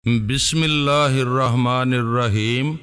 بسم اللہ الرحمن الرحیم۔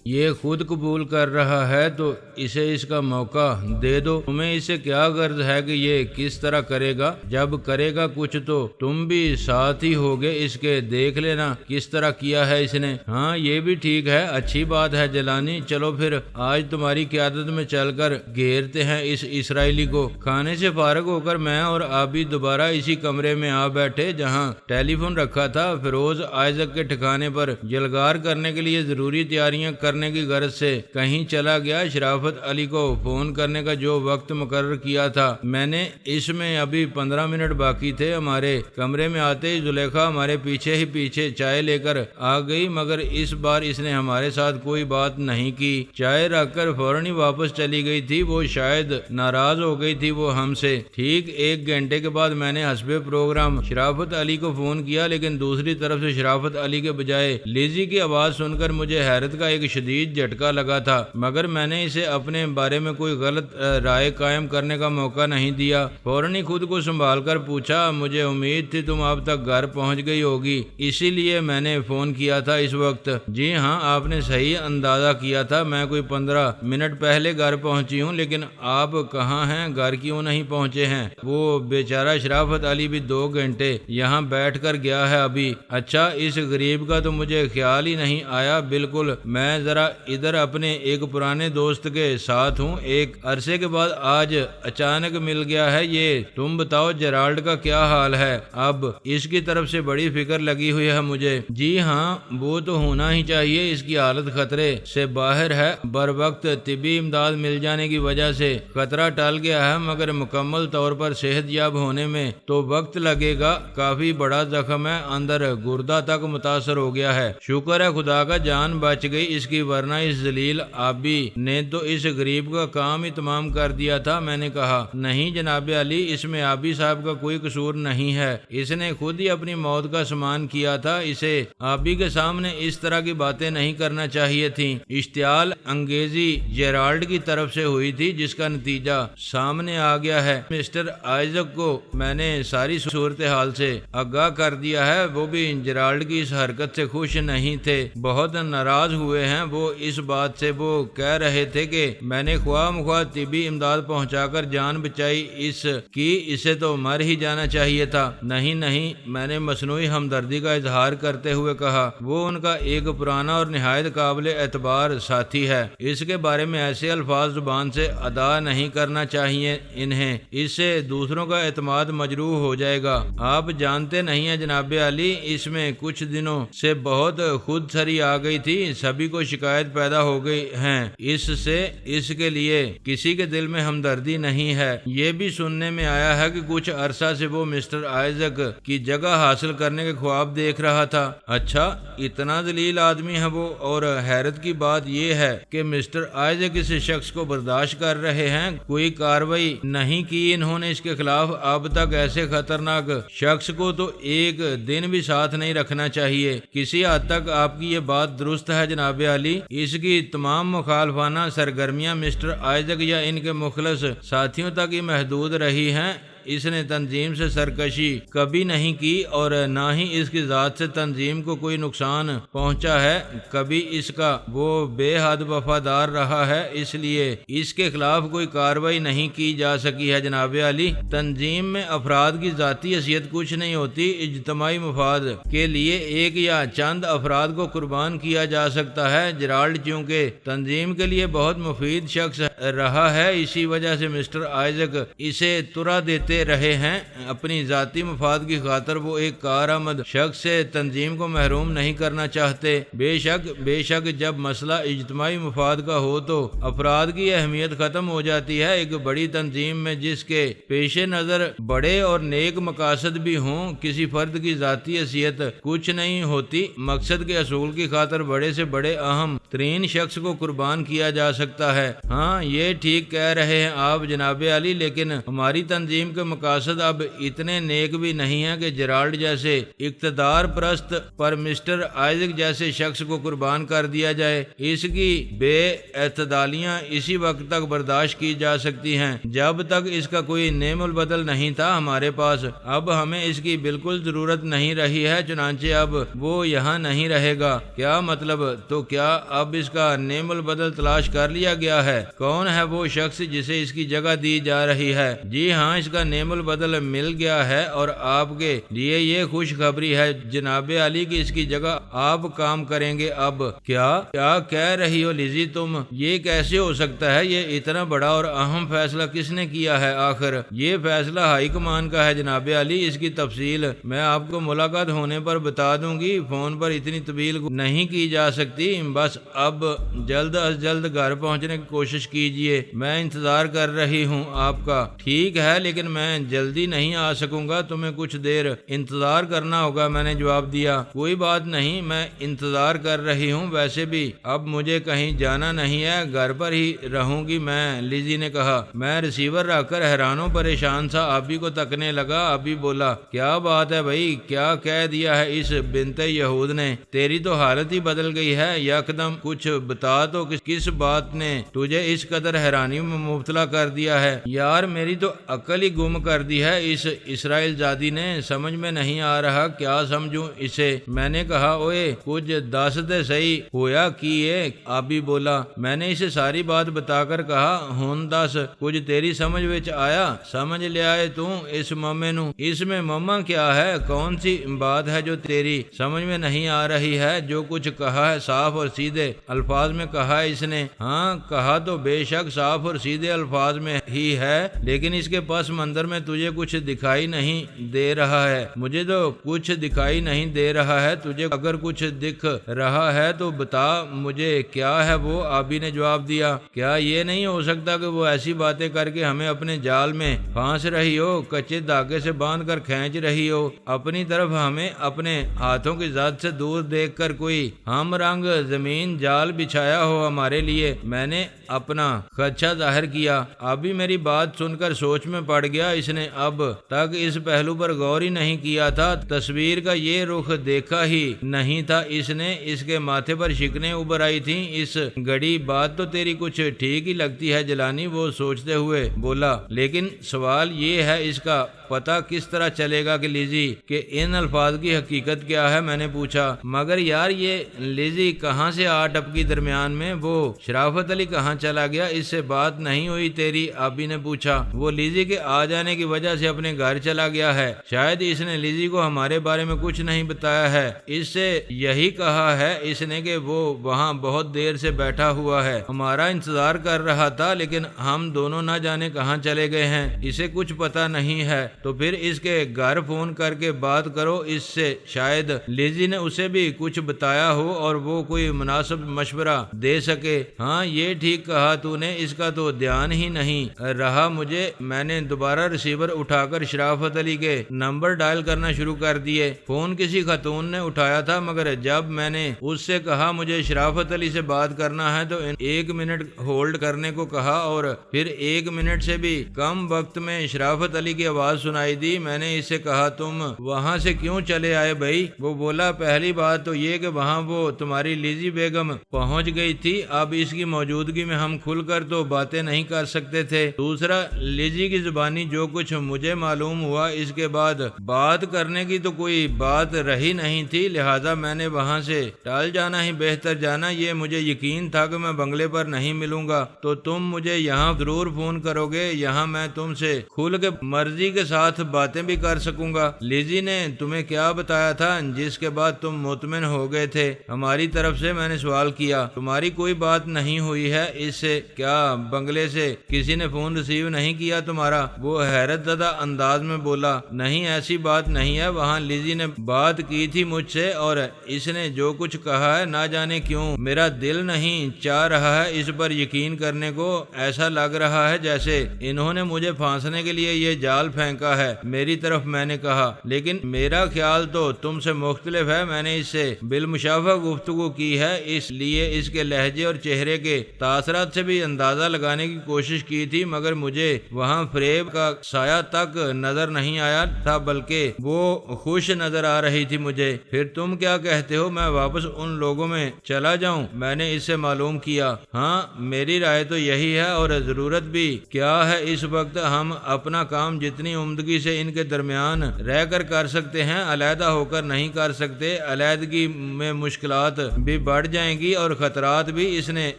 یہ خود قبول کر رہا ہے تو اسے اس کا موقع دے دو۔ تمہیں اسے کیا غرض ہے کہ یہ کس طرح کرے گا؟ جب کرے گا کچھ تو تم بھی ساتھ ہی ہوگے اس کے، دیکھ لینا کس طرح کیا ہے اس نے۔ ہاں یہ بھی ٹھیک ہے، اچھی بات ہے جیلانی، چلو پھر آج تمہاری قیادت میں چل کر گھیرتے ہیں اس اسرائیلی کو۔ کھانے سے فارغ ہو کر میں اور آبی دوبارہ اسی کمرے میں آ بیٹھے جہاں ٹیلی فون رکھا تھا۔ فیروز آئزک کے ٹھکانے پر جلگار کرنے کے لیے ضروری تیاریاں کرنے کی غرض سے کہیں چلا گیا۔ شرافت علی کو فون کرنے کا جو وقت مقرر کیا تھا میں نے، اس میں ابھی 15 منٹ باقی تھے۔ ہمارے کمرے میں آتے ہی زلیخا ہمارے پیچھے چائے لے کر آ گئی، مگر اس بار اس نے ہمارے ساتھ کوئی بات نہیں کی۔ چائے رکھ کر فوراً ہی واپس چلی گئی تھی۔ وہ شاید ناراض ہو گئی تھی وہ ہم سے۔ ٹھیک 1 گھنٹے کے بعد میں نے حسب پروگرام شرافت علی کو فون کیا، لیکن دوسری طرف سے شرافت علی کے بجائے لیزی کی آواز سن کر مجھے حیرت کا ایک شدید جھٹکا لگا تھا، مگر میں نے اسے اپنے بارے میں کوئی غلط رائے قائم کرنے کا موقع نہیں دیا۔ فوراً ہی خود کو سنبھال کر پوچھا، مجھے امید تھی تم اب تک گھر پہنچ گئی ہوگی، اسی لیے میں نے فون کیا تھا اس وقت۔ جی ہاں، آپ نے صحیح اندازہ کیا تھا، میں کوئی 15 منٹ پہلے گھر پہنچی ہوں، لیکن آپ کہاں ہیں؟ گھر کیوں نہیں پہنچے ہیں؟ وہ بیچارہ شرافت علی بھی 2 گھنٹے یہاں بیٹھ کر گیا ہے ابھی۔ اچھا، اس غریب کا تو مجھے خیال ہی نہیں آیا۔ بالکل، میں ذرا ادھر اپنے ایک پرانے دوست کے ساتھ ہوں، ایک عرصے کے بعد آج اچانک مل گیا ہے یہ۔ تم بتاؤ جیرالڈ کا کیا حال ہے؟ اب اس کی طرف سے بڑی فکر لگی ہوئی ہے مجھے۔ جی ہاں، وہ تو ہونا ہی چاہیے، اس کی حالت خطرے سے باہر ہے۔ بروقت طبی امداد مل جانے کی وجہ سے خطرہ ٹل گیا ہے، مگر مکمل طور پر صحت یاب ہونے میں تو وقت لگے گا۔ کافی بڑا زخم ہے، اندر گردہ تک متاثر ہو گیا ہے۔ شکر ہے خدا کا جان بچ گئی اس کی، ورنہ اس ذلیل آبی نے تو اس غریب کا کام ہی تمام کر دیا تھا۔ میں نے کہا، نہیں جناب علی، اس میں آبی صاحب کا کوئی قصور نہیں ہے، اس نے خود ہی اپنی موت کا سامان کیا تھا۔ اسے آبی کے سامنے اس طرح کی باتیں نہیں کرنا چاہیے تھیں۔ اشتعال انگیزی جیرالڈ کی طرف سے ہوئی تھی، جس کا نتیجہ سامنے آ گیا ہے۔ مسٹر آئزک کو میں نے ساری صورتحال سے آگاہ کر دیا ہے، وہ بھی جیرالڈ کی اس حرکت سے خوش نہیں تھے، بہت ناراض ہوئے ہیں وہ اس بات سے۔ وہ کہہ رہے تھے کہ میں نے خواہ مخواہ طبی امداد پہنچا کر جان بچائی اس کی، اسے تو مر ہی جانا چاہیے تھا۔ نہیں، میں نے مصنوعی ہمدردی کا اظہار کرتے ہوئے کہا، وہ ان کا ایک پرانا اور نہایت قابل اعتبار ساتھی ہے، اس کے بارے میں ایسے الفاظ زبان سے ادا نہیں کرنا چاہیے انہیں، اس سے دوسروں کا اعتماد مجروح ہو جائے گا۔ آپ جانتے نہیں ہیں جناب علی، اس میں کچھ دنوں سے بہت خود سری آ گئی تھی، سبھی کو شکایت پیدا ہو گئی ہیں اس سے، اس کے لیے کسی کے دل میں ہمدردی نہیں ہے۔ یہ بھی سننے میں آیا ہے کہ کچھ عرصہ سے وہ مسٹر آئزک کی جگہ حاصل کرنے کے خواب دیکھ رہا تھا۔ اچھا، اتنا ذلیل آدمی ہے وہ؟ اور حیرت کی بات یہ ہے کہ مسٹر آئزک اس شخص کو برداشت کر رہے ہیں، کوئی کارروائی نہیں کی انہوں نے اس کے خلاف اب تک۔ ایسے خطرناک شخص کو تو ایک دن بھی ساتھ نہیں رکھنا چاہیے۔ کسی حد تک آپ کی یہ بات درست ہے جناب علی، اس کی تمام مخالفانہ سرگرمیاں مسٹر آئزک یا ان کے مخلص ساتھیوں تک ہی محدود رہی ہیں۔ اس نے تنظیم سے سرکشی کبھی نہیں کی اور نہ ہی اس کی ذات سے تنظیم کو کوئی نقصان پہنچا ہے کبھی اس کا۔ وہ بے حد وفادار رہا ہے، اس لیے اس کے خلاف کوئی کارروائی نہیں کی جا سکی ہے جناب علی۔ تنظیم میں افراد کی ذاتی حیثیت کچھ نہیں ہوتی، اجتماعی مفاد کے لیے ایک یا چند افراد کو قربان کیا جا سکتا ہے۔ جیرالڈ چونکہ تنظیم کے لیے بہت مفید شخص رہا ہے، اسی وجہ سے مسٹر آئزک اسے ترا دیتے رہے ہیں۔ اپنی ذاتی مفاد کی خاطر وہ ایک کارآمد شخص سے تنظیم کو محروم نہیں کرنا چاہتے۔ بے شک جب مسئلہ اجتماعی مفاد کا ہو تو افراد کی اہمیت ختم ہو جاتی ہے۔ ایک بڑی تنظیم میں جس کے پیش نظر بڑے اور نیک مقاصد بھی ہوں، کسی فرد کی ذاتی حیثیت کچھ نہیں ہوتی، مقصد کے اصول کی خاطر بڑے سے بڑے اہم ترین شخص کو قربان کیا جا سکتا ہے۔ ہاں، یہ ٹھیک کہہ رہے ہیں آپ جناب علی، لیکن ہماری تنظیم کے کے مقاصد اب اتنے نیک بھی نہیں ہیں کہ جیرالڈ جیسے اقتدار پرست پر مسٹر آئزک جیسے شخص کو قربان کر دیا جائے۔ اس کی بے اعتدالیاں اسی وقت تک برداشت کی جا سکتی ہیں جب تک اس کا کوئی نعم البدل نہیں تھا ہمارے پاس۔ اب ہمیں اس کی بالکل ضرورت نہیں رہی ہے، چنانچہ اب وہ یہاں نہیں رہے گا۔ کیا مطلب؟ تو کیا اب اس کا نعم البدل تلاش کر لیا گیا ہے؟ کون ہے وہ شخص جسے اس کی جگہ دی جا رہی ہے؟ جی ہاں، اس کا نعم البدل مل گیا ہے اور آپ کے لیے یہ خوشخبری ہے جناب علی کی اس کی جگہ آپ کام کریں گے اب۔ کیا کہہ رہی ہو لیزی تم؟ یہ کیسے ہو سکتا ہے؟ یہ اتنا بڑا اور اہم فیصلہ کس نے کیا ہے آخر؟ یہ فیصلہ ہائی کمان کا ہے جناب علی۔ اس کی تفصیل میں آپ کو ملاقات ہونے پر بتا دوں گی، فون پر اتنی طویل نہیں کی جا سکتی۔ بس اب جلد از جلد گھر پہنچنے کی کوشش کیجئے، میں انتظار کر رہی ہوں آپ کا۔ ٹھیک ہے، لیکن میں جلدی نہیں آ سکوں گا، تمہیں کچھ دیر انتظار کرنا ہوگا، میں نے جواب دیا۔ کوئی بات نہیں، میں انتظار کر رہی ہوں، ویسے بھی اب مجھے کہیں جانا نہیں ہے، گھر پر ہی رہوں گی میں، لیزی نے کہا۔ میں ریسیور رکھ کر حیران و پریشان سا آبی کو تکنے لگا۔ آبی بولا، کیا بات ہے بھائی، کیا کہہ دیا ہے اس بنت یہود نے؟ تیری تو حالت ہی بدل گئی ہے یکدم، کچھ بتا تو کس بات نے تجھے اس قدر حیرانی میں مبتلا کر دیا ہے؟ یار میری تو عقل ہی گم کر دی ہے اس اسرائیل زادی نے، سمجھ میں نہیں آ رہا کیا سمجھوں اسے۔ میں نے کہا، اوئے کچھ دس دے صحیح ہویا کی ہے؟ آبی بولا۔ میں نے اسے ساری بات بتا کر کہا، ہن دس کچھ تیری سمجھ وچ آیا؟ سمجھ لیا ہے تو اس مامے نو؟ اس میں ماما کیا ہے؟ کون سی بات ہے جو تیری سمجھ میں نہیں آ رہی ہے؟ جو کچھ کہا ہے صاف اور سیدھے الفاظ میں کہا ہے اس نے۔ ہاں کہا تو بے شک صاف اور سیدھے الفاظ میں ہی ہے، لیکن اس کے پس منظر میں تجھے کچھ دکھائی نہیں دے رہا ہے؟ مجھے تو کچھ دکھائی نہیں دے رہا ہے، تجھے اگر کچھ دکھ رہا ہے تو بتا مجھے کیا ہے وہ؟ آبی نے جواب دیا۔ کیا یہ نہیں ہو سکتا کہ وہ ایسی باتیں کر کے ہمیں اپنے جال میں پھانس رہی ہو، کچے دھاگے سے باندھ کر کھینچ رہی ہو، اپنی طرف ہمیں اپنے ہاتھوں کی ذات سے دور دیکھ کر کوئی ہم رنگ زمین جال بچھایا ہو ہمارے لیے؟ میں نے اپنا خدشہ ظاہر کیا۔ آبی میری بات سن کر سوچ میں پڑ گیا، اس نے اب تک اس پہلو پر غور ہی نہیں کیا تھا، تصویر کا یہ رخ دیکھا ہی نہیں تھا اس نے، اس کے ماتھے پر شکنیں ابھر آئی تھیں اس گھڑی۔ بات تو تیری کچھ ٹھیک ہی لگتی ہے جلانی، وہ سوچتے ہوئے بولا، لیکن سوال یہ ہے اس کا پتہ کس طرح چلے گا کہ لیزی کہ ان الفاظ کی حقیقت کیا ہے؟ میں نے پوچھا۔ مگر یار یہ لیزی کہاں سے آ ٹپکی درمیان میں؟ وہ شرافت علی کہاں چلا گیا؟ اس سے بات نہیں ہوئی تیری؟ آبی نے پوچھا۔ وہ لیزی کے آ جانے کی وجہ سے اپنے گھر چلا گیا ہے، شاید اس نے لیزی کو ہمارے بارے میں کچھ نہیں بتایا ہے، اس سے یہی کہا ہے اس نے کہ وہ وہاں بہت دیر سے بیٹھا ہوا ہے، ہمارا انتظار کر رہا تھا، لیکن ہم دونوں نہ جانے کہاں چلے گئے ہیں، اسے کچھ پتا نہیں ہے۔ تو پھر اس کے گھر فون کر کے بات کرو اس سے، شاید لیزی نے اسے بھی کچھ بتایا ہو اور وہ کوئی مناسب مشورہ دے سکے۔ ہاں یہ ٹھیک کہا تو نے، اس کا تو دھیان ہی نہیں رہا مجھے۔ میں نے دوبارہ ریسیور اٹھا کر شرافت علی کے نمبر ڈائل کرنا شروع کر دیے۔ فون کسی خاتون نے اٹھایا تھا، مگر جب میں نے اس سے کہا مجھے شرافت علی سے بات کرنا ہے تو 1 منٹ ہولڈ کرنے کو کہا، اور پھر 1 منٹ سے بھی کم وقت میں شرافت علی کی آواز سنائی دی۔ میں نے اسے کہا، تم وہاں سے کیوں چلے آئے بھائی؟ وہ بولا، پہلی بات تو یہ کہ وہاں وہ تمہاری لیزی بیگم پہنچ گئی تھی، اب اس کی موجودگی میں ہم کھل کر تو باتیں نہیں کر سکتے تھے۔ دوسرا، لیزی کی زبانی جو کچھ مجھے معلوم ہوا، اس کے بعد بات کرنے کی تو کوئی بات رہی نہیں تھی، لہذا میں نے وہاں سے ٹال جانا ہی بہتر جانا۔ یہ مجھے یقین تھا کہ میں بنگلے پر نہیں ملوں گا تو تم مجھے یہاں ضرور فون کرو گے، یہاں میں تم سے کھل کے مرضی کے ساتھ باتیں بھی کر سکوں گا۔ لیزی نے تمہیں کیا بتایا تھا جس کے بعد تم مطمئن ہو گئے تھے ہماری طرف سے؟ میں نے سوال کیا۔ تمہاری کوئی بات نہیں ہوئی ہے اس سے؟ کیا بنگلے سے کسی نے فون ریسیو نہیں کیا تمہارا؟ وہ حیرت زدہ انداز میں بولا، نہیں ایسی بات نہیں ہے، وہاں لیزی نے بات کی تھی مجھ سے، اور اس نے جو کچھ کہا ہے نہ جانے کیوں میرا دل نہیں چاہ رہا ہے اس پر یقین کرنے کو۔ ایسا لگ رہا ہے جیسے انہوں نے مجھے پھانسنے کے لیے یہ جال پھینکا ہے میری طرف۔ میں نے کہا، لیکن میرا خیال تو تم سے مختلف ہے۔ میں نے اس سے بالمشافہ گفتگو کی ہے، اس لیے اس کے لہجے اور چہرے کے تاثرات سے بھی اندازہ لگانے کی کوشش کی تھی، مگر مجھے وہاں فریب کا کا سایہ تک نظر نہیں آیا تھا، بلکہ وہ خوش نظر آ رہی تھی مجھے۔ پھر تم کیا کہتے ہو، میں واپس ان لوگوں میں چلا جاؤں؟ میں نے اس سے معلوم کیا۔ ہاں، میری رائے تو یہی ہے، اور ضرورت بھی کیا ہے، اس وقت ہم اپنا کام جتنی عمدگی سے ان کے درمیان رہ کر سکتے ہیں علیحدہ ہو کر نہیں کر سکتے۔ علیحدگی میں مشکلات بھی بڑھ جائیں گی اور خطرات بھی۔ اس نے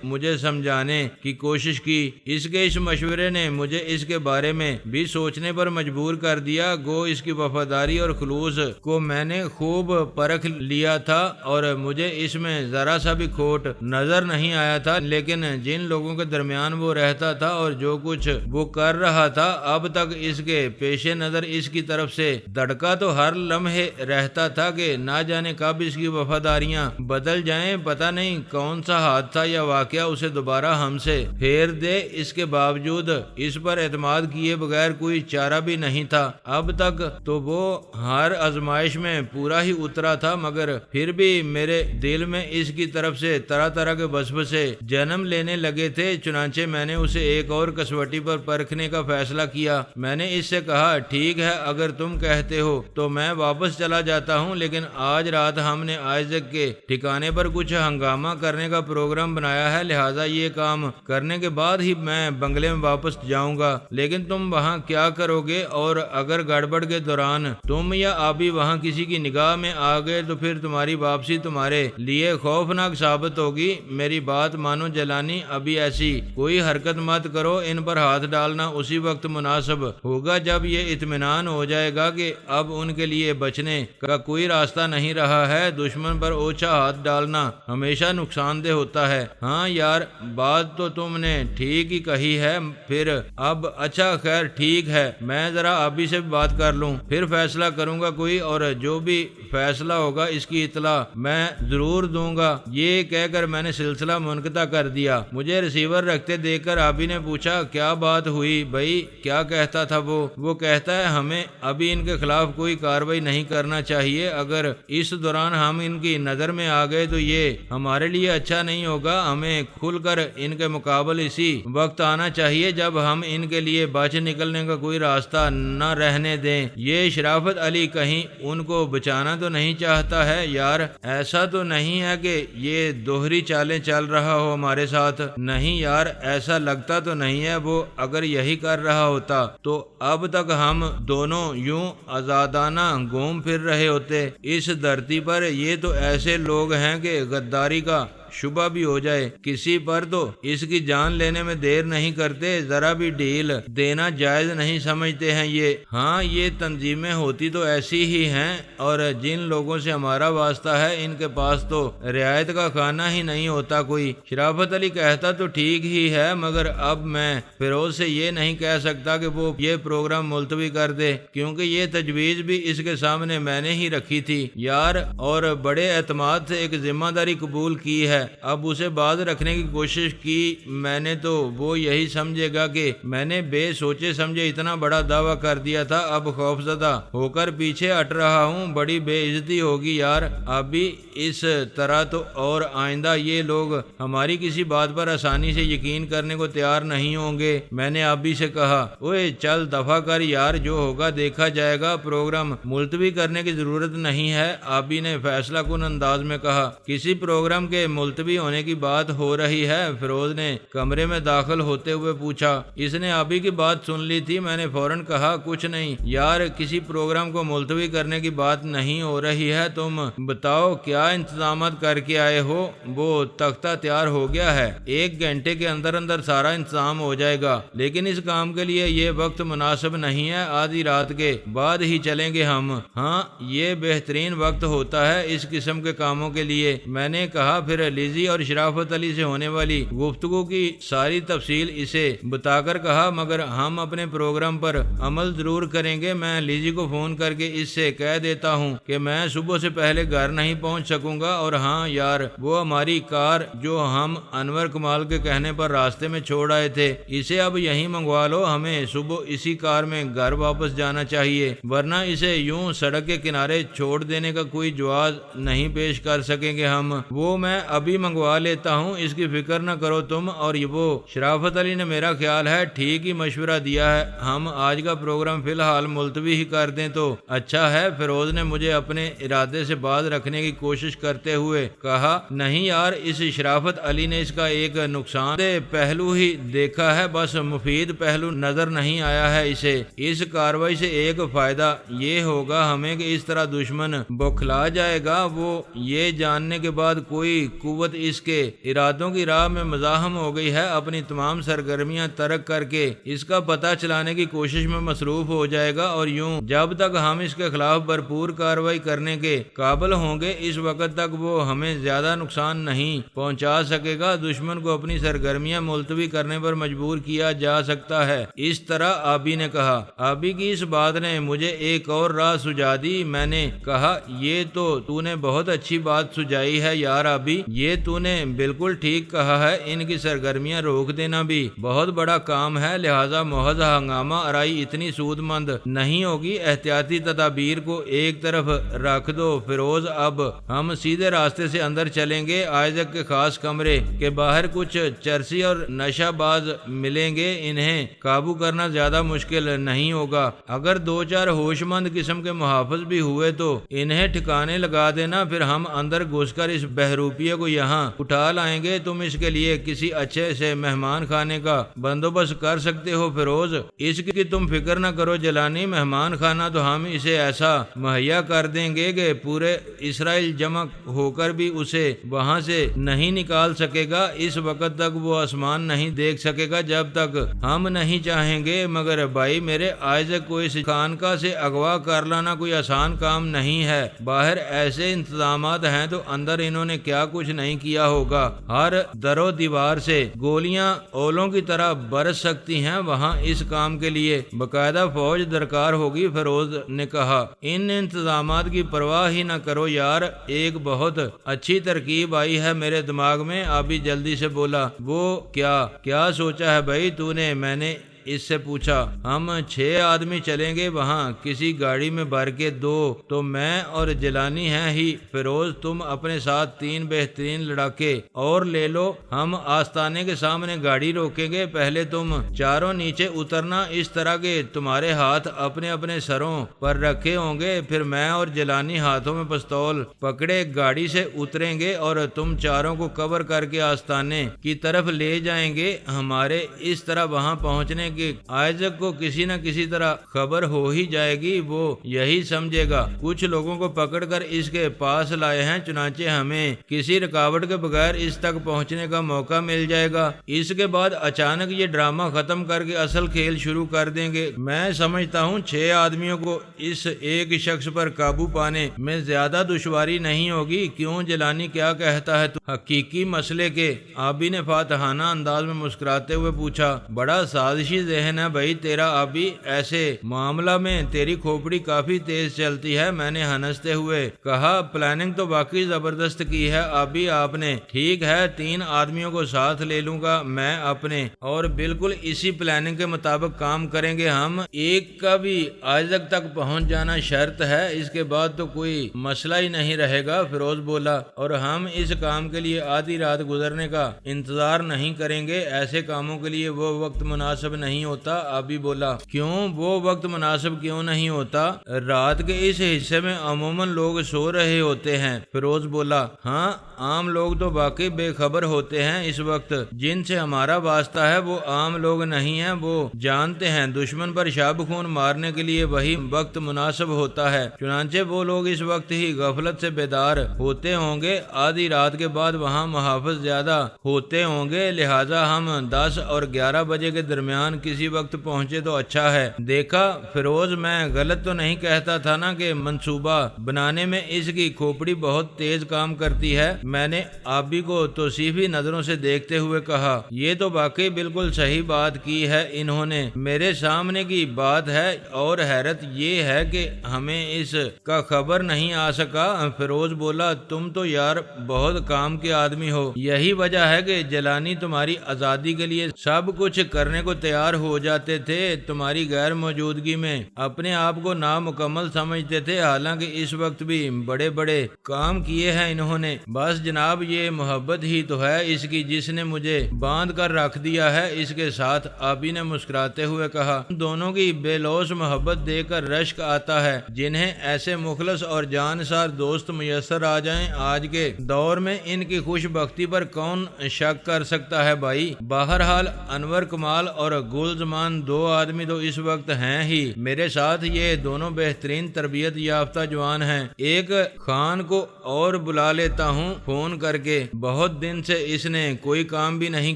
مجھے سمجھانے کی کوشش کی۔ اس کے اس مشورے نے مجھے اس کے بارے میں بھی سوچنے پر مجبور کر دیا۔ گو اس کی وفاداری اور خلوص کو میں نے خوب پرکھ لیا تھا اور مجھے اس میں ذرا سا بھی کھوٹ نظر نہیں آیا تھا، لیکن جن لوگوں کے درمیان وہ رہتا تھا اور جو کچھ وہ کر رہا تھا اب تک اس کے پیش نظر اس کی طرف سے دھڑکا تو ہر لمحے رہتا تھا کہ نہ جانے کب اس کی وفاداریاں بدل جائیں، پتہ نہیں کون سا حادثہ یا واقعہ اسے دوبارہ ہم سے پھیر دے۔ اس کے باوجود اس پر اعتماد کیے بغیر کوئی چارہ بھی نہیں تھا۔ اب تک تو وہ ہر آزمائش میں پورا ہی اترا تھا، مگر پھر بھی میرے دل میں اس کی طرف سے طرح طرح کے وسوسے جنم لینے لگے تھے۔ چنانچہ میں نے اسے ایک اور کسوٹی پر پرکھنے کا فیصلہ کیا۔ میں نے اس سے کہا، ٹھیک ہے، اگر تم کہتے ہو تو میں واپس چلا جاتا ہوں، لیکن آج رات ہم نے آئزک کے ٹھکانے پر کچھ ہنگامہ کرنے کا پروگرام بنایا ہے، لہٰذا یہ کام کرنے کے بعد ہی میں بنگلے میں واپس جاؤں گا۔ لیکن تم وہاں کیا کرو گے؟ اور اگر گڑبڑ کے دوران تم یا آبی وہاں کسی کی نگاہ میں آ گئے تو پھر تمہاری واپسی تمہارے لیے خوفناک ثابت ہوگی۔ میری بات مانو جیلانی، ابھی ایسی کوئی حرکت مت کرو۔ ان پر ہاتھ ڈالنا اسی وقت مناسب ہوگا جب یہ اطمینان ہو جائے گا کہ اب ان کے لیے بچنے کا کوئی راستہ نہیں رہا ہے۔ دشمن پر اوچھا ہاتھ ڈالنا ہمیشہ نقصان دہ ہوتا ہے۔ ہاں یار، بات تو تم نے ٹھیک ہی کہی ہے۔ پھر اب اچھا، خیر ٹھیک ہے، میں ذرا ابھی سے بات کر لوں، پھر فیصلہ کروں گا کوئی، اور جو بھی فیصلہ ہوگا اس کی اطلاع میں ضرور دوں گا۔ یہ کہہ کر میں نے سلسلہ منقطع کر دیا۔ مجھے ریسیور رکھتے دیکھ کر آبی نے پوچھا، کیا بات ہوئی بھائی؟ کیا کہتا تھا وہ کہتا ہے ہمیں ابھی ان کے خلاف کوئی کارروائی نہیں کرنا چاہیے۔ اگر اس دوران ہم ان کی نظر میں آ گئے تو یہ ہمارے لیے اچھا نہیں ہوگا۔ ہمیں کھل کر ان کے مقابل اسی وقت آنا چاہیے جب ہم ان کے لیے بچ نکلنے کا کوئی راستہ نہ رہنے دیں۔ یہ شرافت علی کہیں ان کو بچانا تو نہیں چاہتا ہے یار؟ ایسا تو نہیں ہے کہ یہ دوہری چالیں چل رہا ہو ہمارے ساتھ؟ نہیں یار، ایسا لگتا تو نہیں ہے۔ وہ اگر یہی کر رہا ہوتا تو اب تک ہم دونوں یوں آزادانہ گھوم پھر رہے ہوتے اس دھرتی پر۔ یہ تو ایسے لوگ ہیں کہ غداری کا شبہ بھی ہو جائے کسی پر تو اس کی جان لینے میں دیر نہیں کرتے، ذرا بھی ڈھیل دینا جائز نہیں سمجھتے ہیں یہ۔ ہاں، یہ تنظیمیں ہوتی تو ایسی ہی ہیں، اور جن لوگوں سے ہمارا واسطہ ہے ان کے پاس تو رعایت کا کھانا ہی نہیں ہوتا کوئی۔ شرافت علی کہتا تو ٹھیک ہی ہے، مگر اب میں فیروز سے یہ نہیں کہہ سکتا کہ وہ یہ پروگرام ملتوی کر دے، کیونکہ یہ تجویز بھی اس کے سامنے میں نے ہی رکھی تھی یار، اور بڑے اعتماد سے ایک ذمہ داری قبول کی ہے۔ اب اسے باز رکھنے کی کوشش کی میں نے تو وہ یہی سمجھے گا کہ میں نے بے سوچے سمجھے اتنا بڑا دعویٰ کر دیا تھا۔ اب خوفزدہ ہو کر پیچھے ہٹ رہا ہوں، بڑی بے عزتی ہوگی یار۔ ابھی اس طرح تو اور آئندہ یہ لوگ ہماری کسی بات پر آسانی سے یقین کرنے کو تیار نہیں ہوں گے۔ میں نے ابھی سے کہا، اوے چل دفع کر یار، جو ہوگا دیکھا جائے گا، پروگرام ملتوی کرنے کی ضرورت نہیں ہے۔ ابھی نے فیصلہ کن انداز میں کہا، کسی پروگرام کے ملتوی ہونے کی بات ہو رہی ہے؟ فیروز نے کمرے میں داخل ہوتے ہوئے پوچھا۔ اس نے ابھی کی بات سن لی تھی۔ میں نے فوراً کہا، کچھ نہیں یار، کسی پروگرام کو ملتوی کرنے کی بات نہیں ہو رہی ہے۔ تم بتاؤ کیا انتظامات کر کے آئے ہو؟ وہ تختہ تیار ہو گیا ہے، 1 گھنٹے کے اندر اندر سارا انتظام ہو جائے گا، لیکن اس کام کے لیے یہ وقت مناسب نہیں ہے، آدھی رات کے بعد ہی چلیں گے ہم۔ ہاں، یہ بہترین وقت ہوتا ہے اس قسم کے کاموں کے لیے، میں نے کہا۔ پھر لیزی اور شرافت علی سے ہونے والی گفتگو کی ساری تفصیل اسے بتا کر کہا، مگر ہم اپنے پروگرام پر عمل ضرور کریں گے۔ میں لیزی کو فون کر کے اس سے کہہ دیتا ہوں کہ میں صبح سے پہلے گھر نہیں پہنچ سکوں گا، اور ہاں یار، وہ ہماری کار جو ہم انور کمال کے کہنے پر راستے میں چھوڑ آئے تھے، اسے اب یہیں منگوا لو۔ ہمیں صبح اسی کار میں گھر واپس جانا چاہیے، ورنہ اسے یوں سڑک کے کنارے چھوڑ دینے کا کوئی جواز نہیں پیش کر سکیں گے ہم۔ وہ میں ابھی بھی منگوا لیتا ہوں، اس کی فکر نہ کرو تم۔ اور وہ شرافت علی نے میرا خیال ہے ٹھیک ہی مشورہ دیا ہے، ہم آج کا پروگرام فی الحال ملتوی ہی کر دیں تو اچھا ہے۔ فیروز نے مجھے اپنے ارادے سے باز رکھنے کی کوشش کرتے ہوئے کہا، نہیں یار، اس شرافت علی نے اس کا ایک نقصان دہ پہلو ہی دیکھا ہے، بس مفید پہلو نظر نہیں آیا ہے اسے۔ اس کارروائی سے ایک فائدہ یہ ہوگا ہمیں کہ اس طرح دشمن بوکھلا جائے گا، وہ یہ جاننے کے بعد کوئی قوت اس کے ارادوں کی راہ میں مزاحم ہو گئی ہے، اپنی تمام سرگرمیاں ترک کر کے اس کا پتہ چلانے کی کوشش میں مصروف ہو جائے گا، اور یوں جب تک ہم اس کے خلاف بھرپور کارروائی کرنے کے قابل ہوں گے اس وقت تک وہ ہمیں زیادہ نقصان نہیں پہنچا سکے گا۔ دشمن کو اپنی سرگرمیاں ملتوی کرنے پر مجبور کیا جا سکتا ہے۔ اس طرح آبی نے کہا۔ آبی کی اس بات نے مجھے ایک اور راہ سجھا دی۔ میں نے کہا، یہ تو نے بہت اچھی بات سجھائی ہے یار آبی، یہ تو نے بالکل ٹھیک کہا ہے، ان کی سرگرمیاں روک دینا بھی بہت بڑا کام ہے، لہذا محض ہنگامہ آرائی اتنی سود مند نہیں ہوگی۔ احتیاطی تدابیر کو ایک طرف رکھ دو فیروز، اب ہم سیدھے راستے سے اندر چلیں گے۔ آئزک کے خاص کمرے کے باہر کچھ چرسی اور نشہ باز ملیں گے، انہیں قابو کرنا زیادہ مشکل نہیں ہوگا۔ اگر دو چار ہوش مند قسم کے محافظ بھی ہوئے تو انہیں ٹھکانے لگا دینا، پھر ہم اندر گھس کر اس بہروپیے کو یہاں اٹھا لائیں گے۔ تم اس کے لیے کسی اچھے سے مہمان خانے کا بندوبست کر سکتے ہو فیروز، اس کی تم فکر نہ کرو جیلانی، مہمان خانہ تو ہم اسے ایسا مہیا کر دیں گے کہ پورے اسرائیل جمع ہو کر بھی اسے وہاں سے نہیں نکال سکے گا۔ اس وقت تک وہ آسمان نہیں دیکھ سکے گا جب تک ہم نہیں چاہیں گے۔ مگر بھائی میرے، آئزک کو اس خانقاہ سے اغوا کر لانا کوئی آسان کام نہیں ہے، باہر ایسے انتظامات ہیں تو اندر انہوں نے کیا کچھ نہیں کیا ہوگا، ہر در و دیوار سے گولیاں اولوں کی طرح برس سکتی ہیں، وہاں اس کام کے لیے باقاعدہ فوج درکار ہوگی۔ فیروز نے کہا، ان انتظامات کی پرواہ ہی نہ کرو یار، ایک بہت اچھی ترکیب آئی ہے میرے دماغ میں۔ آبی جلدی سے بولا، وہ کیا سوچا ہے بھائی تو نے؟ میں نے اس سے پوچھا۔ ہم 6 آدمی چلیں گے وہاں، کسی گاڑی میں بھر کے 2 تو میں اور جیلانی ہیں ہی۔ فیروز تم اپنے ساتھ 3 بہترین لڑاکے اور لے لو، ہم آستانے کے سامنے گاڑی روکیں گے، پہلے تم چاروں نیچے اترنا اس طرح کہ تمہارے ہاتھ اپنے اپنے سروں پر رکھے ہوں گے، پھر میں اور جیلانی ہاتھوں میں پستول پکڑے گاڑی سے اتریں گے اور تم چاروں کو کور کر کے آستانے کی طرف لے جائیں گے۔ ہمارے اس طرح وہاں پہنچنے کہ آئزک کو کسی نہ کسی طرح خبر ہو ہی جائے گی، وہ یہی سمجھے گا کچھ لوگوں کو پکڑ کر اس کے پاس لائے ہیں، چنانچہ ہمیں کسی رکاوٹ کے بغیر اس تک پہنچنے کا موقع مل جائے گا۔ اس کے بعد اچانک یہ ڈرامہ ختم کر کے اصل کھیل شروع کر دیں گے۔ میں سمجھتا ہوں 6 آدمیوں کو اس ایک شخص پر قابو پانے میں زیادہ دشواری نہیں ہوگی، کیوں جیلانی کیا کہتا ہے تو؟ حقیقی مسئلے کے آبی نے فاتحانہ انداز میں مسکراتے ہوئے پوچھا۔ بڑا سازشی ذہن ہے بھائی تیرا آبی، ایسے معاملہ میں تیری کھوپڑی کافی تیز چلتی ہے۔ میں نے ہنستے ہوئے کہا، پلاننگ تو واقعی زبردست کی ہے آبی آپ نے۔ ٹھیک ہے، 3 آدمیوں کو ساتھ لے لوں گا میں اپنے، اور بالکل اسی پلاننگ کے مطابق کام کریں گے ہم۔ ایک کا بھی آئزک تک پہنچ جانا شرط ہے، اس کے بعد تو کوئی مسئلہ ہی نہیں رہے گا، فیروز بولا، اور ہم اس کام کے لیے آدھی رات گزرنے کا انتظار نہیں کریں گے، ایسے کاموں کے لیے وہ وقت مناسب نہیں ہوتا۔ آبی بولا، کیوں وہ وقت مناسب کیوں نہیں ہوتا؟ رات کے اس حصے میں عموماً لوگ سو رہے ہوتے ہیں، فیروز بولا۔ ہاں، عام لوگ تو واقعی بے خبر ہوتے ہیں اس وقت، جن سے ہمارا واسطہ ہے وہ عام لوگ نہیں ہیں، وہ جانتے ہیں دشمن پر شاب خون مارنے کے لیے وہی وقت مناسب ہوتا ہے، چنانچہ وہ لوگ اس وقت ہی غفلت سے بیدار ہوتے ہوں گے۔ آدھی رات کے بعد وہاں محافظ زیادہ ہوتے ہوں گے، لہٰذا ہم 10 اور 11 بجے کے درمیان کسی وقت پہنچے تو اچھا ہے۔ دیکھا فیروز، میں غلط تو نہیں کہتا تھا نا کہ منصوبہ بنانے میں اس کی کھوپڑی بہت تیز کام کرتی ہے؟ میں نے آبی کو توصیفی نظروں سے دیکھتے ہوئے کہا، یہ تو واقعی بالکل صحیح بات کی ہے انہوں نے میرے سامنے کی بات ہے، اور حیرت یہ ہے کہ ہمیں اس کا خبر نہیں آ سکا۔ فیروز بولا، تم تو یار بہت کام کے آدمی ہو، یہی وجہ ہے کہ جیلانی تمہاری آزادی کے لیے سب کچھ کرنے کو تیار شکار ہو جاتے تھے تمہاری غیر موجودگی میں، اپنے آپ کو نامکمل سمجھتے تھے، حالانکہ اس وقت بھی بڑے بڑے کام کیے ہیں انہوں نے۔ بس جناب یہ محبت ہی تو ہے اس کی جس نے مجھے باندھ کر رکھ دیا ہے۔ اس کے ساتھ آبی نے مسکراتے ہوئے کہا، دونوں کی بے لوث محبت دیکھ کر رشک آتا ہے۔ جنہیں ایسے مخلص اور جانسار دوست میسر آ جائیں آج کے دور میں، ان کی خوش بختی پر کون شک کر سکتا ہے بھائی۔ بہرحال انور کمال اور گلزمان دو آدمی تو اس وقت ہیں ہی میرے ساتھ، یہ دونوں بہترین تربیت یافتہ جوان ہیں۔ ایک خان کو اور بلا لیتا ہوں فون کر کے، بہت دن سے اس نے کوئی کام بھی نہیں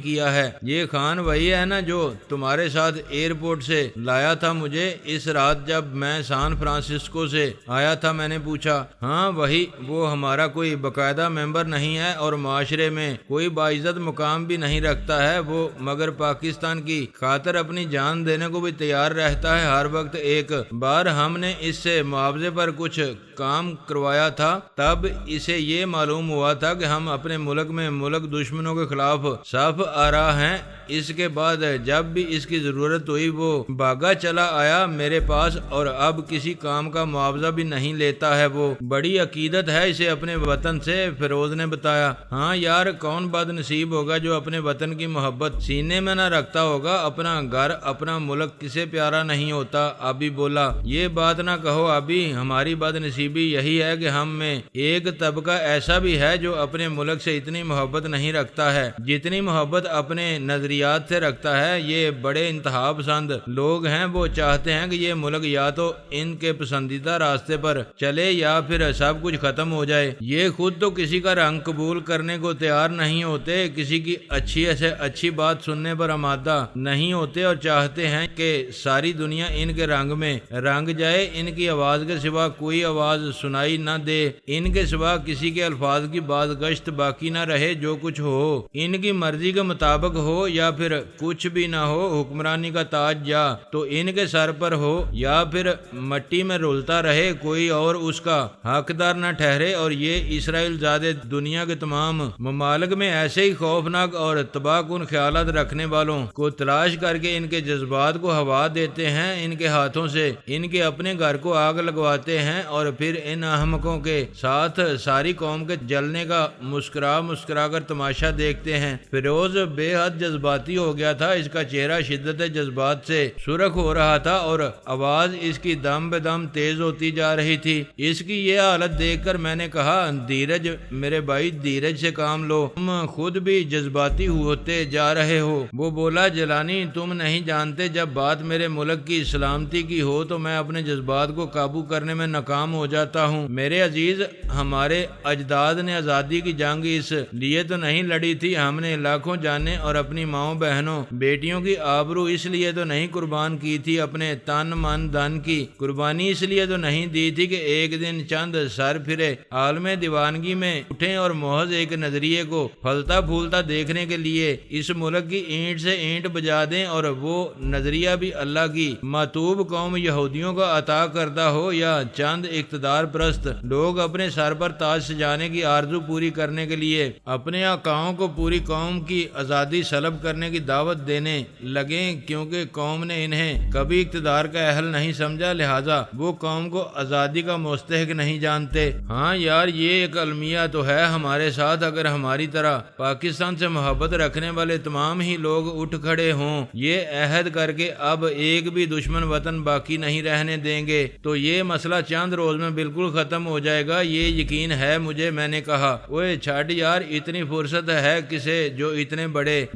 کیا ہے۔ یہ خان وہی ہے نا جو تمہارے ساتھ ایئرپورٹ سے لایا تھا مجھے اس رات جب میں سان فرانسسکو سے آیا تھا؟ میں نے پوچھا۔ ہاں وہی، وہ ہمارا کوئی باقاعدہ ممبر نہیں ہے اور معاشرے میں کوئی باعزت مقام بھی نہیں رکھتا ہے وہ، مگر پاکستان کی خاطر اپنی جان دینے کو بھی تیار رہتا ہے ہر وقت۔ ایک بار ہم نے اس سے معاوضے پر کچھ کام کروایا تھا، تب اسے یہ معلوم ہوا تھا کہ ہم اپنے ملک میں ملک دشمنوں کے خلاف صف آرا ہیں۔ اس کے بعد جب بھی اس کی ضرورت ہوئی وہ بھاگا چلا آیا میرے پاس، اور اب کسی کام کا معاوضہ بھی نہیں لیتا ہے وہ۔ بڑی عقیدت ہے اسے اپنے وطن سے، فیروز نے بتایا۔ ہاں یار، کون بد نصیب ہوگا جو اپنے وطن کی محبت سینے میں نہ رکھتا ہوگا۔ اپنا گھر اپنا ملک کسے پیارا نہیں ہوتا؟ ابھی بولا۔ یہ بات نہ کہو ابھی، ہماری بد نصیبی یہی ہے کہ ہم میں ایک طبقہ ایسا بھی ہے جو اپنے ملک سے اتنی محبت نہیں رکھتا ہے جتنی محبت اپنے نظریات سے رکھتا ہے۔ یہ بڑے انتہا پسند لوگ ہیں، وہ چاہتے ہیں کہ یہ ملک یا تو ان کے پسندیدہ راستے پر چلے یا پھر سب کچھ ختم ہو جائے۔ یہ خود تو کسی کا رنگ قبول کرنے کو تیار نہیں ہوتے، کسی کی اچھی سے اچھی بات سننے پر آمادہ نہیں ہوتے، اور چاہتے ہیں کہ ساری دنیا ان کے رنگ میں رنگ جائے، ان کی آواز کے سوا کوئی آواز سنائی نہ دے، ان کے سوا کسی کے الفاظ کی بازگشت باقی نہ رہے۔ جو کچھ ہو ان کی مرضی کے مطابق ہو یا پھر کچھ بھی نہ ہو، حکمرانی کا تاج یا تو ان کے سر پر ہو یا پھر مٹی میں رولتا رہے، کوئی اور اس کا حقدار نہ ٹھہرے۔ اور یہ اسرائیل زادے دنیا کے تمام ممالک میں ایسے ہی خوفناک اور تباہ کن خیالات رکھنے والوں کو تلاش کر کے ان کے جذبات کو ہوا دیتے ہیں، ان کے ہاتھوں سے ان کے اپنے گھر کو آگ لگواتے ہیں، اور پھر ان احمقوں کے ساتھ ساری قوم کے جلنے کا مسکرا کر تماشا دیکھتے ہیں۔ فیروز بے حد جذباتی ہو گیا تھا، اس کا چہرہ شدت جذبات سے سرخ ہو رہا تھا اور آواز اس کی دم بے دم تیز ہوتی جا رہی تھی۔ اس کی یہ حالت دیکھ کر میں نے کہا، دھیرج میرے بھائی، دھیرج سے کام لو، تم خود بھی جذباتی ہوتے جا رہے ہو۔ وہ بولا، جیلانی تم نہیں جانتے، جب بات میرے ملک کی سلامتی کی ہو تو میں اپنے جذبات کو قابو کرنے میں ناکام ہو جاتا ہوں۔ میرے عزیز، ہمارے اجداد نے آزادی کی جنگ اس لیے تو نہیں لڑی تھی، ہم نے لاکھوں جانیں اور اپنی ماؤں بہنوں بیٹیوں کی آبرو اس لیے تو نہیں قربان کی تھی، اپنے تن من دھن کی قربانی اس لیے تو نہیں دی تھی کہ ایک دن چند سر پھرے عالم دیوانگی میں اٹھیں اور محض ایک نظریے کو پھلتا پھولتا دیکھنے کے لیے اس ملک کی اینٹ سے اینٹ بجا دیں، اور وہ نظریہ بھی اللہ کی ماتوب قوم یہودیوں کا عطا کردہ ہو، یا چند اقتدار پرست لوگ اپنے سر پر تاج سجانے کی آرزو پوری کرنے کے لیے اپنے آقاؤں کو پوری قوم کی آزادی سلب کرنے کی دعوت دینے لگیں، کیونکہ قوم نے انہیں کبھی اقتدار کا اہل نہیں سمجھا، لہذا وہ قوم کو آزادی کا مستحق نہیں جانتے۔ ہاں یار، یہ ایک المیہ تو ہے ہمارے ساتھ، اگر ہماری طرح پاکستان سے محبت رکھنے والے تمام ہی لوگ اٹھ کھڑے ہوں، یہ عہد کر کے اب ایک بھی دشمن وطن باقی نہیں رہنے دیں گے، تو یہ مسئلہ چند روز میں بالکل ختم ہو جائے گا، یہ یقین ہے مجھے۔ میں نے کہا، اوے چھاٹ یار، اتنی فرصت ہے کسے جو اتنے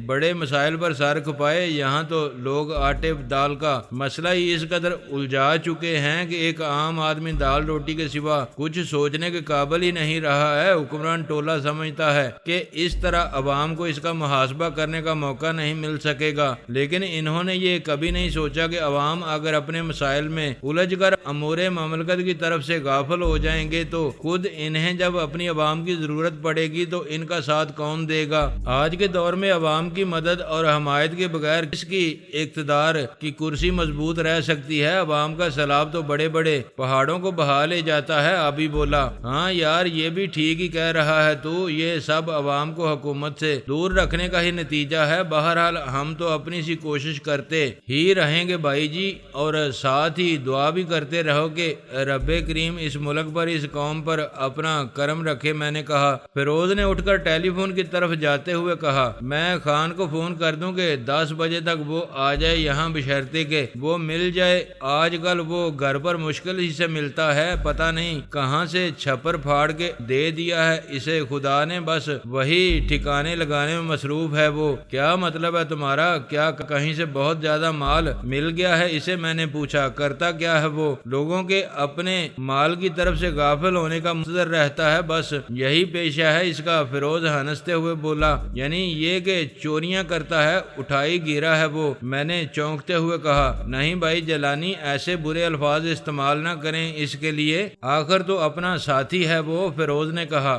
بڑے مسائل پر سر کھپائے؟ یہاں تو لوگ آٹے دال کا مسئلہ ہی اس قدر الجھا چکے ہیں کہ ایک عام آدمی دال روٹی کے سوا کچھ سوچنے کے قابل ہی نہیں رہا ہے۔ حکمران ٹولہ سمجھتا ہے کہ اس طرح عوام کو اس کا محاسبہ کرنے کا موقع نہیں مل سکے گا، لیکن انہوں نے یہ کبھی نہیں سوچا کہ عوام اگر اپنے مسائل میں الجھ کر امور مملکت کی طرف سے غافل ہو جائیں گے تو خود انہیں جب اپنی عوام کی ضرورت پڑے گی تو ان کا ساتھ کون دے گا؟ آج کے دور میں عوام کی مدد اور حمایت کے بغیر کس کی اقتدار کی کرسی مضبوط رہ سکتی ہے؟ عوام کا سیلاب تو بڑے بڑے پہاڑوں کو بہا لے جاتا ہے۔ ابھی بولا، ہاں یار یہ بھی ٹھیک ہی کہہ رہا ہے تو، یہ سب عوام کو حکومت سے دور رکھنے کا ہی نتیجہ ہے۔ بہرحال ہم تو اپنی سی کوشش کرتے ہی رہیں گے بھائی جی، اور ساتھ ہی دعا بھی کرتے رہو کہ رب کریم اس ملک پر، اس قوم پر اپنا کرم رکھے۔ میں نے کہا۔ فیروز نے اٹھ کر ٹیلی فون کی طرف جاتے ہوئے کہا، میں خان کو فون کر دوں کہ 10 بجے تک وہ آ جائے یہاں، بشرطے کہ وہ مل جائے۔ آج کل وہ گھر پر مشکل ہی سے ملتا ہے، پتہ نہیں کہاں سے چھپر پھاڑ کے دے دیا ہے اسے خدا نے، بس وہی ٹھکانے لگانے میں مصروف ہے وہ۔ کیا مطلب ہے تمہارا؟ کیا کہیں سے بہت زیادہ مال مل گیا ہے اسے؟ میں نے پوچھا۔ کرتا کیا ہے وہ؟ لوگوں کے اپنے مال کی طرف سے غافل ہونے کا منتظر رہتا ہے، بس یہی پیشہ ہے اس کا۔ فیروز ہنستے ہوئے بولا، یعنی یہ کہ چوریاں کرتا ہے، اٹھائی گیرا ہے وہ؟ میں نے چونکتے ہوئے کہا، نہیں بھائی جیلانی، ایسے برے الفاظ استعمال نہ کریں اس کے لیے، آخر تو اپنا ساتھی ہے وہ۔ فیروز نے کہا،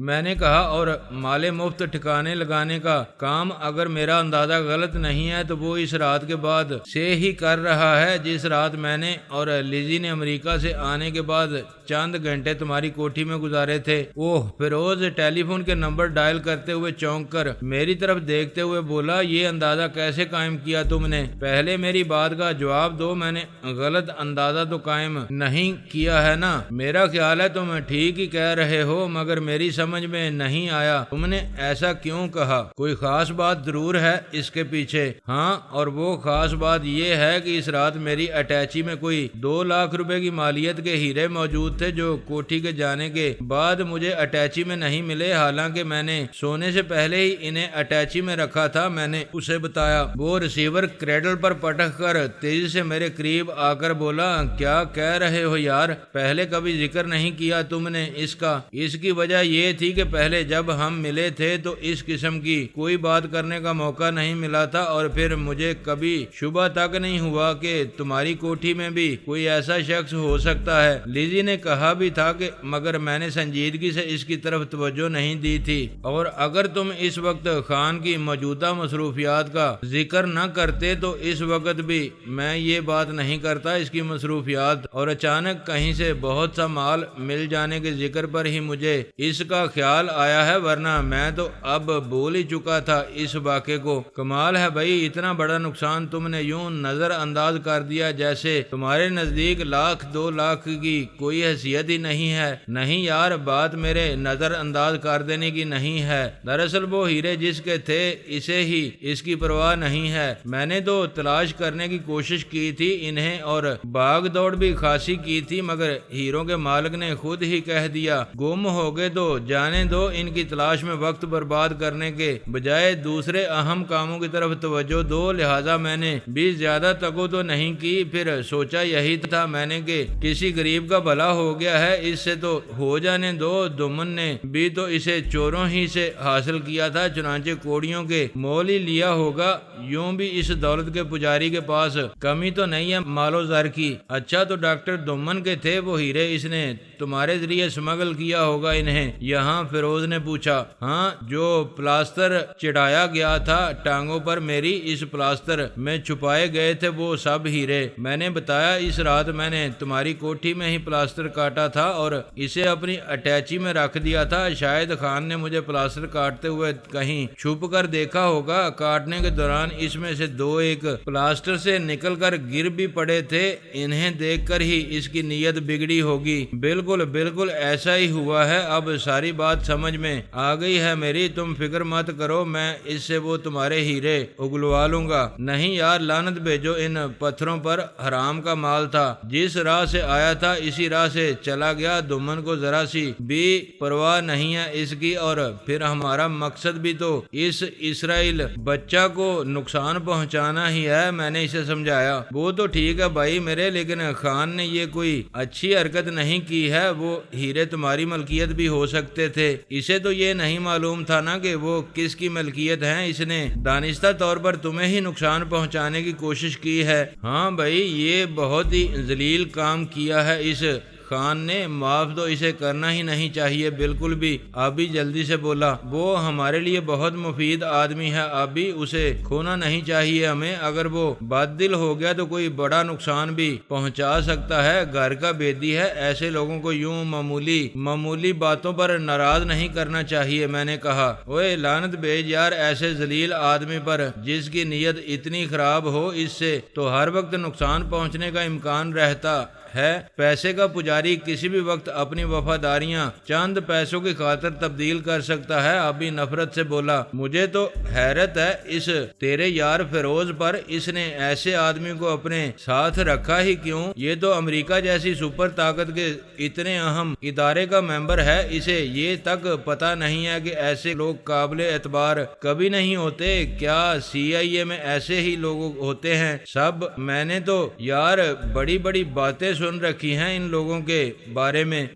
میں نے کہا، اور مال مفت ٹھکانے لگانے کا کام اگر میرا اندازہ غلط نہیں ہے تو وہ اس رات کے بعد سے ہی کر رہا ہے، جس رات میں نے اور لیزی نے امریکہ سے آنے کے بعد چند گھنٹے تمہاری کوٹھی میں گزارے تھے۔ اوہ! فیروز ٹیلی فون کے نمبر ڈائل کرتے ہوئے چونک کر میری طرف دیکھتے ہوئے بولا، یہ اندازہ کیسے قائم کیا تم نے؟ پہلے میری بات کا جواب دو، میں نے غلط اندازہ تو قائم نہیں کیا ہے نا؟ میرا خیال ہے تم ٹھیک ہی کہہ رہے ہو، مگر میری سمجھ میں نہیں آیا تم نے ایسا کیوں کہا؟ کوئی خاص بات ضرور ہے اس کے پیچھے۔ ہاں، اور وہ خاص بات یہ ہے کہ اس رات میری اٹیچی میں کوئی 2 لاکھ روپے کی مالیت کے ہیرے موجود تھے جو کوٹھی کے جانے کے بعد مجھے اٹیچی میں نہیں ملے، حالانکہ میں نے سونے سے پہلے ہی انہیں اٹیچی میں رکھا تھا۔ میں نے اسے بتایا۔ وہ ریسیور کریڈل پر پٹک کر تیزی سے میرے قریب آ کر بولا، کیا کہہ رہے ہو یار؟ پہلے کبھی ذکر نہیں کیا تم نے اس کا؟ اس کی وجہ یہ تھی کہ پہلے جب ہم ملے تھے تو اس قسم کی کوئی بات کرنے کا موقع نہیں ملا تھا، اور پھر مجھے کبھی شبہ تک نہیں ہوا کہ تمہاری کوٹھی میں بھی کوئی ایسا شخص ہو سکتا ہے۔ لیزی نے کہا بھی تھا کہ مگر میں نے سنجیدگی سے اس کی طرف توجہ نہیں دی تھی، اور اگر تم اس وقت خان کی موجودہ مصروفیات کا ذکر نہ کرتے تو اس وقت بھی میں یہ بات نہیں کرتا۔ اس کی مصروفیات اور اچانک کہیں سے بہت سا مال مل جانے کے ذکر پر ہی مجھے اس کا خیال آیا ہے، ورنہ میں تو اب بول ہی چکا تھا اس واقعے کو۔ کمال ہے بھائی، اتنا بڑا نقصان تم نے یوں نظر انداز کر دیا جیسے تمہارے نزدیک 1-2 لاکھ کی کوئی حیثیت ہی نہیں ہے۔ نہیں یار، بات میرے نظر انداز کر دینے کی نہیں ہے، دراصل وہ ہیرے جس کے تھے اسے ہی اس کی پرواہ نہیں ہے۔ میں نے تو تلاش کرنے کی کوشش کی تھی انہیں، اور بھاگ دوڑ بھی خاصی کی تھی، مگر ہیروں کے مالک نے خود ہی کہہ دیا گم ہو گئے تو جانے دو، ان کی تلاش میں وقت برباد کرنے کے بجائے دوسرے اہم کاموں کی طرف توجہ دو۔ لہٰذا میں نے بھی زیادہ تگو تو نہیں کی، پھر سوچا یہی تھا میں نے کہ کسی غریب کا بھلا ہو گیا ہے، اس سے تو ہو جانے دو۔ دمن نے بھی تو اسے چوروں ہی سے حاصل کیا تھا، چنانچہ کوڑیوں کے مول ہی لیا ہوگا۔ یوں بھی اس دولت کے پجاری کے پاس کمی تو نہیں ہے مال و زر کی۔ اچھا، تو ڈاکٹر دمن کے تھے وہ ہیرے، اس نے تمہارے ذریعے اسمگل کیا ہوگا انہیں یہاں؟ فیروز نے پوچھا۔ ہاں، جو پلاسٹر چڑھایا گیا تھا ٹانگوں پر میری، اس پلاسٹر میں چھپائے گئے تھے وہ سب ہیرے۔ میں نے بتایا، اس رات میں نے تمہاری کوٹھی میں ہی پلاسٹر کاٹا تھا اور اسے اپنی اٹیچی میں رکھ دیا تھا۔ شاید خان نے مجھے پلاسٹر کاٹتے ہوئے کہیں چھپ کر دیکھا ہوگا۔ کاٹنے کے دوران اس میں سے 2 ایک پلاسٹر سے نکل کر گر بھی پڑے تھے، انہیں دیکھ کر ہی اس کی نیت بگڑی ہوگی۔ بالکل ایسا ہی ہوا ہے، اب ساری بات سمجھ میں آ گئی ہے میری، تم فکر مت کرو، میں اس سے وہ تمہارے ہیرے اگلوا لوں گا۔ نہیں یار، لعنت بھیجو ان پتھروں پر، حرام کا مال تھا، جس راہ سے آیا تھا اسی راہ سے چلا گیا۔ دمن کو ذرا سی بھی پرواہ نہیں ہے اس کی، اور پھر ہمارا مقصد بھی تو اس اسرائیل بچہ کو نقصان پہنچانا ہی ہے۔ میں نے اسے سمجھایا۔ وہ تو ٹھیک ہے بھائی میرے، لیکن خان نے یہ کوئی اچھی حرکت نہیں کی ہے، وہ ہیرے تمہاری ملکیت بھی ہو سکتے تھے، اسے تو یہ نہیں معلوم تھا نا کہ وہ کس کی ملکیت ہیں، اس نے دانستہ طور پر تمہیں ہی نقصان پہنچانے کی کوشش کی ہے۔ ہاں بھائی، یہ بہت ہی ذلیل کام کیا ہے اس خان نے معاف تو اسے کرنا ہی نہیں چاہیے بالکل بھی۔ آبی جلدی سے بولا، وہ ہمارے لیے بہت مفید آدمی ہے آبی، اسے کھونا نہیں چاہیے ہمیں، اگر وہ بد دل ہو گیا تو کوئی بڑا نقصان بھی پہنچا سکتا ہے، گھر کا بیدی ہے، ایسے لوگوں کو یوں معمولی باتوں پر ناراض نہیں کرنا چاہیے۔ میں نے کہا، اوے لعنت بھیج یار ایسے ذلیل آدمی پر، جس کی نیت اتنی خراب ہو، اس سے تو ہر وقت نقصان پہنچنے کا امکان رہتا ہے۔ پیسے کا پجاری کسی بھی وقت اپنی وفاداریاں چند پیسوں کی خاطر تبدیل کر سکتا ہے۔ ابھی نفرت سے بولا، مجھے تو حیرت ہے اس تیرے یار فیروز پر، اس نے ایسے آدمی کو اپنے ساتھ رکھا ہی کیوں؟ یہ تو امریکہ جیسی سپر طاقت کے اتنے اہم ادارے کا ممبر ہے، اسے یہ تک پتہ نہیں ہے کہ ایسے لوگ قابل اعتبار کبھی نہیں ہوتے؟ کیا CIA میں ایسے ہی لوگ ہوتے ہیں سب؟ میں نے تو یار بڑی بڑی باتیں سن رکھی ہیں ان لوگوں کے بارے میں۔